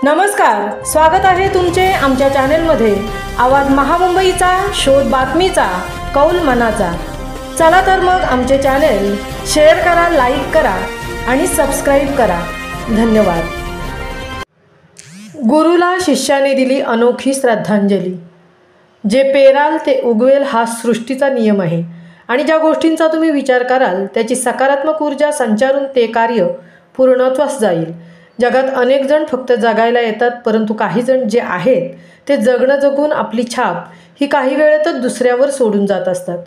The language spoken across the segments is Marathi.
नमस्कार, स्वागत आहे तुमचे आमच्या चॅनेलमध्ये। आवाज महामुंबईचा, शोध बातमीचा, कौल मनाचा। चला तर मग आमचे चॅनेल शेअर करा, लाईक करा आणि सबस्क्राइब करा। धन्यवाद। गुरुला शिष्याने दिली अनोखी श्रद्धांजली। जे पेराल ते उगवेल हा सृष्टीचा नियम आहे आणि ज्या गोष्टींचा तुम्ही विचार कराल त्याची सकारात्मक ऊर्जा संचारून ते कार्य पूर्णत्वास जाईल। जगात अनेक जण फक्त जगायला येतात, परंतु काही जण जे आहेत ते जगणं जगून आपली छाप ही काही वेळेतच दुसऱ्यावर सोडून जात असतात।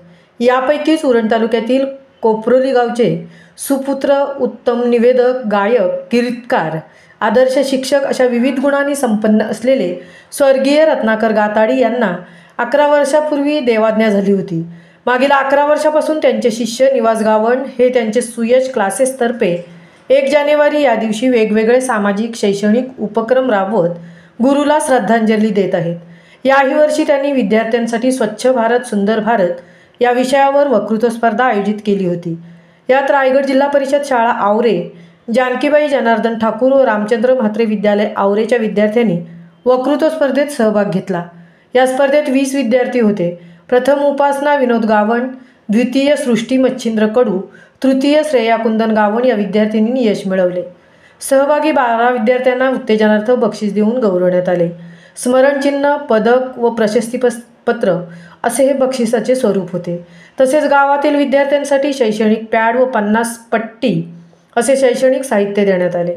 यापैकीच उरण तालुक्यातील कोपरोली गावचे सुपुत्र, उत्तम निवेदक, गायक, कीर्तकार, आदर्श शिक्षक अशा विविध गुणांनी संपन्न असलेले स्वर्गीय रत्नाकर गाताडी यांना 11 वर्षापूर्वी देवाज्ञा झाली होती। मागील 11 वर्षापासून त्यांचे शिष्य निवास गावण हे त्यांचे सुयश क्लासेसतर्फे 1 जानेवारी या दिवशी वेगवेगळे सामाजिक शैक्षणिक उपक्रम राबवत गुरुला श्रद्धांजली देत आहेत। याही वर्षी त्यांनी विद्यार्थ्यांसाठी स्वच्छ भारत सुंदर भारत या विषयावर वक्तृत्व स्पर्धा आयोजित केली होती। यात रायगड जिल्हा परिषद शाळा आवरे, जानकीबाई जनार्दन ठाकूर व रामचंद्र म्हात्रे विद्यालय आवरेच्या विद्यार्थ्यांनी वक्तृत्व स्पर्धेत सहभाग घेतला। या स्पर्धेत 20 विद्यार्थी होते। प्रथम उपासना विनोद गावण, द्वितीय सृष्टी मच्छिंद्र कडू, तृतीय श्रेया कुंदन गावण या विद्यार्थिनींनी यश मिळवले। सहभागी 12 विद्यार्थ्यांना उत्तेजनार्थ बक्षीस देऊन गौरवण्यात आले। स्मरणचिन्ह, पदक व प्रशस्तीपत्र असे हे बक्षिसाचे स्वरूप होते। तसेच गावातील विद्यार्थ्यांसाठी शैक्षणिक पॅड व 50 पट्टी असे शैक्षणिक साहित्य देण्यात आले।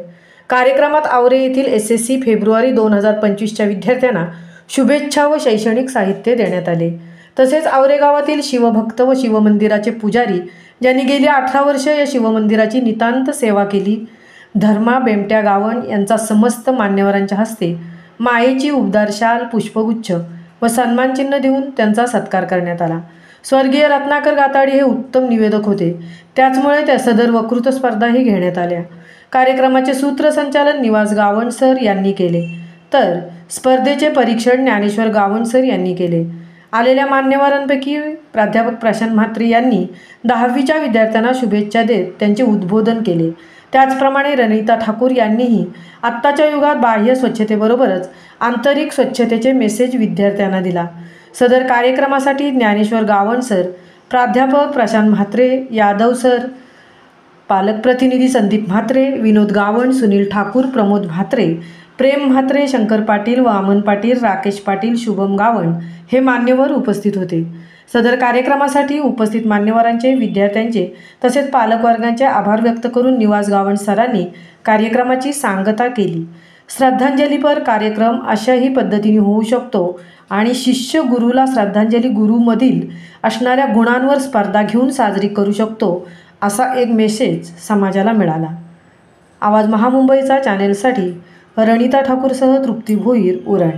कार्यक्रमात आवरे येथील SSC फेब्रुवारी 2025च्या विद्यार्थ्यांना शुभेच्छा व शैक्षणिक साहित्य देण्यात आले। तसेच आवरे गावातील शिवभक्त व शिवमंदिराचे पुजारी ज्यांनी गेली 18 वर्ष या शिवमंदिराची नितांत सेवा केली, धर्मा बेमट्या गावण यांचा समस्त मान्यवरांच्या हस्ते मायेची उबदार शाल, पुष्पगुच्छ व सन्मानचिन्ह देऊन त्यांचा सत्कार करण्यात आला। स्वर्गीय रत्नाकर गाताडी हे उत्तम निवेदक होते, त्याचमुळे त्या सदर वक्तृत्व स्पर्धाही घेण्यात आल्या। कार्यक्रमाचे सूत्रसंचालन निवास गावण सर यांनी केले, तर स्पर्धेचे परीक्षण ज्ञानेश्वर गावण सर यांनी केले। आलेल्या मान्यवरांपैकी प्राध्यापक प्रशांत म्हात्रे यांनी 10वीच्या विद्यार्थ्यांना शुभेच्छा देत त्यांचे उद्बोधन केले। त्याचप्रमाणे रणिता ठाकूर यांनीही आत्ताच्या युगात बाह्य स्वच्छतेबरोबरच आंतरिक स्वच्छतेचे मेसेज विद्यार्थ्यांना दिला। सदर कार्यक्रमासाठी ज्ञानेश्वर गावण सर, प्राध्यापक प्रशांत म्हात्रे, यादव सर, पालक प्रतिनिधी संदीप म्हात्रे, विनोद गावण, सुनील ठाकूर, प्रमोद म्हात्रे, प्रेम म्हात्रे, शंकर पाटील, वामन पाटील, राकेश पाटील, शुभम गावण हे मान्यवर उपस्थित होते। सदर कार्यक्रमासाठी उपस्थित मान्यवरांचे, विद्यार्थ्यांचे तसेच पालकवर्गांचे आभार व्यक्त करून निवास गावण सरांनी कार्यक्रमाची सांगता केली। श्रद्धांजलीपर कार्यक्रम अशाही पद्धतीने होऊ शकतो आणि शिष्य गुरुला श्रद्धांजली गुरुमधील असणाऱ्या गुणांवर स्पर्धा घेऊन साजरी करू शकतो, असा एक मेसेज समाजाला मिळाला। आवाज महामुंबईचा चॅनेलसाठी रणिता ठाकूरसह तृप्ती भोईर, उरण।